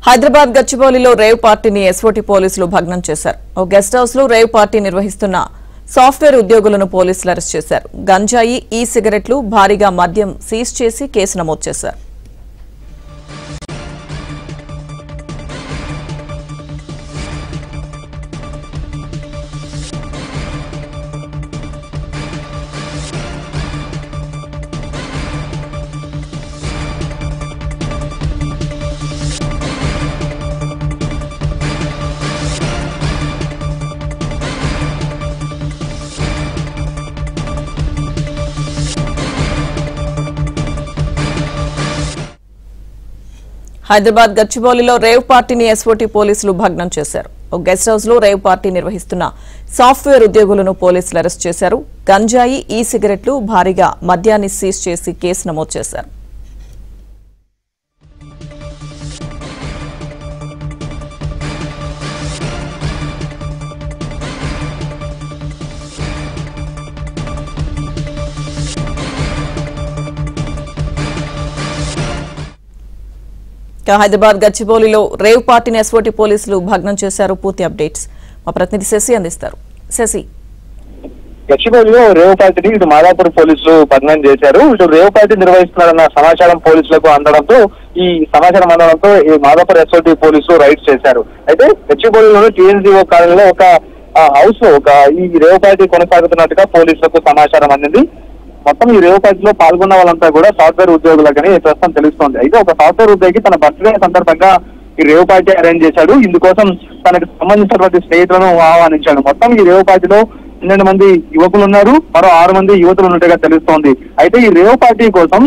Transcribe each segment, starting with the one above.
హైదరాబాద్ గచ్చిబౌలిలో రేవ్ పార్టీని ఎస్ఓటీ పోలీసులు భగ్నం చేశారు. ఓ గెస్ట్ హౌస్ లో రేవ్ పార్టీ నిర్వహిస్తున్న సాఫ్ట్వేర్ ఉద్యోగులను పోలీసులు అరెస్ట్ చేశారు. గంజాయి, ఈ సిగరెట్లు, భారీగా మద్యం సీజ్ చేసి కేసు నమోదు చేశారు. హైదరాబాద్ గచ్చిబౌలిలో రేవ్ పార్టీని ఎస్ఓటీ పోలీసులు భగ్నం చేశారు. ఓ గెస్ట్ హౌస్ లో రేవ్ పార్టీ నిర్వహిస్తున్న సాఫ్ట్వేర్ ఉద్యోగులను పోలీసులు అరెస్ట్ చేశారు. గంజాయి, ఈ సిగరెట్లు, భారీగా మద్యాన్ని సీజ్ చేసి కేసు నమోదు చేశారు. హైదరాబాద్ గచ్చిబౌలిలో రేవ్ పార్టీని ఎస్ఓటీ పోలీసులు భగ్నం చేశారు. పూర్తి అప్డేట్స్ మా ప్రతినిధి శశి అందిస్తారు. శశి, గచ్చిబౌలిలో రేవ్ పార్టీని ఇటు మాదాపూర్ పోలీసులు భగ్నం చేశారు. ఇటు రేవ్ పార్టీ నిర్వహిస్తున్నారన్న సమాచారం పోలీసులకు అందడంతో ఈ మాదాపూర్ ఎస్ఓటీ పోలీసులు రైడ్స్ చేశారు. అయితే గచ్చిబౌలిలోని టీఎన్జీఓ కాలనీలో ఒక హౌస్ లో ఈ రేవ్ పార్టీ కొనసాగుతున్నట్టుగా పోలీసులకు సమాచారం అందింది. మొత్తం ఈ రేవ్ పార్టీలో పాల్గొన్న వాళ్ళంతా కూడా సాఫ్ట్వేర్ ఉద్యోగులకని ప్రస్తుతం తెలుస్తోంది. అయితే ఒక సాఫ్ట్వేర్ ఉద్యోగి తన బర్త్డే సందర్భంగా ఈ రేవ్ పార్టీ అరేంజ్ చేశాడు. ఇందుకోసం తనకు సంబంధించినటువంటి స్నేహితులను ఆహ్వానించాడు. మొత్తం ఈ రేవ్ పార్టీలో 12 మంది యువకులు ఉన్నారు, మరో 6 మంది యువతులు ఉన్నట్టుగా తెలుస్తోంది. అయితే ఈ రేవ్ పార్టీ కోసం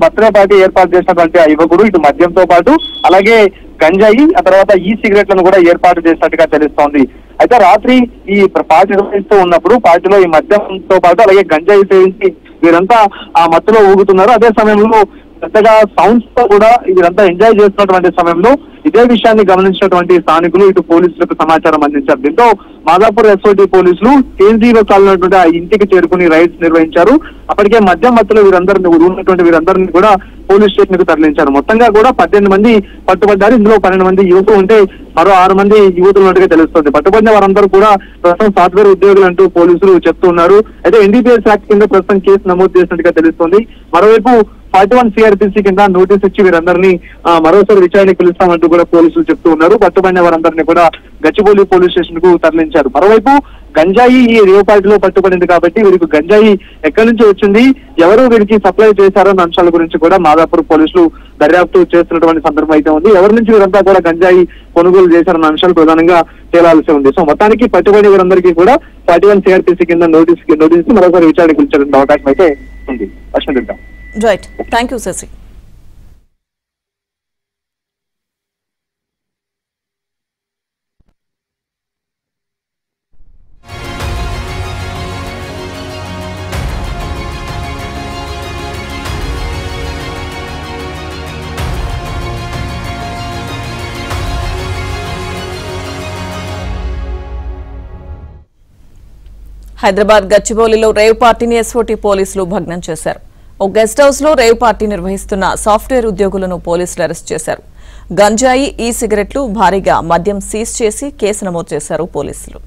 బర్త్డే పార్టీ ఏర్పాటు చేసినటువంటి ఆ యువకుడు ఇటు మద్యంతో పాటు అలాగే గంజాయి, ఆ తర్వాత ఈ సిగరెట్లను కూడా ఏర్పాటు చేసినట్టుగా తెలుస్తోంది. అయితే రాత్రి ఈ పార్టీ నిర్వహిస్తూ ఉన్నప్పుడు పార్టీలో ఈ మద్యంతో పాటు అలాగే గంజాయి సేవించి వీరంతా ఆ మత్తులో ఊగుతున్నారు. అదే సమయంలో పెద్దగా సౌండ్స్ తో కూడా వీరంతా ఎంజాయ్ చేస్తున్నటువంటి సమయంలో ఇదే విషయాన్ని గమనించినటువంటి స్థానికులు ఇటు పోలీసులకు సమాచారం అందించారు. దీంతో మాదాపూర్ ఎస్ఓటీ పోలీసులు కేంద్రీయ కాలినటువంటి ఆ ఇంటికి చేరుకుని రైడ్స్ నిర్వహించారు. అప్పటికే మద్యం మత్తులో ఉన్నటువంటి వీరందరినీ కూడా పోలీస్ స్టేషన్ కు తరలించారు. మొత్తంగా కూడా 18 మంది పట్టుబడ్డారు. ఇందులో 12 మంది యువకులు ఉంటే మరో 6 మంది యువతులు ఉన్నట్టుగా తెలుస్తుంది. పట్టుబడిన వారందరూ కూడా ప్రస్తుతం సాఫ్ట్వేర్ ఉద్యోగులు అంటూ పోలీసులు చెప్తున్నారు. అయితే ఎన్డీపీఎస్ యాక్ట్ కింద ప్రస్తుతం కేసు నమోదు చేసినట్టుగా తెలుస్తోంది. మరోవైపు 41 సిఆర్పిసి కింద నోటీస్ ఇచ్చి వీరందరినీ మరోసారి విచారణకు పిలుస్తామంటూ కూడా పోలీసులు చెప్తూ ఉన్నారు. పట్టుబడిన వారందరినీ కూడా గచ్చిబౌలి పోలీస్ స్టేషన్ కు తరలించారు. మరోవైపు గంజాయి ఈ రేవ్ పార్టీలో పట్టుబడింది కాబట్టి వీరికి గంజాయి ఎక్కడి నుంచి వచ్చింది, ఎవరు వీరికి సప్లై చేశారన్న అంశాల గురించి కూడా మాదాపూర్ పోలీసులు దర్యాప్తు చేస్తున్నటువంటి సందర్భం అయితే ఉంది. ఎవరి నుంచి వీరంతా కూడా గంజాయి కొనుగోలు చేశారన్న అంశాలు ప్రధానంగా తేలాల్సి ఉంది. సో మొత్తానికి పట్టుబడి వీరందరికీ కూడా 41 సిఆర్పిసి కింద నోటీస్ మరోసారి విచారణకు పిలిచేటువంటి అవకాశం అయితే ఉంది. Ashwin, right, thank you Shashi. Hyderabad గచ్చిబౌలిలో రేవ్ పార్టీని ఎస్ఓటీ పోలీసులు భగ్నం చేశారు. ఓ గెస్ట్ హౌస్ లో రేవ్ పార్టీ నిర్వహిస్తున్న సాఫ్ట్వేర్ ఉద్యోగులను పోలీసులు అరెస్ట్ చేశారు. గంజాయి, ఈ సిగరెట్లు, భారీగా మద్యం సీజ్ చేసి కేసు నమోదు చేశారు పోలీసులు.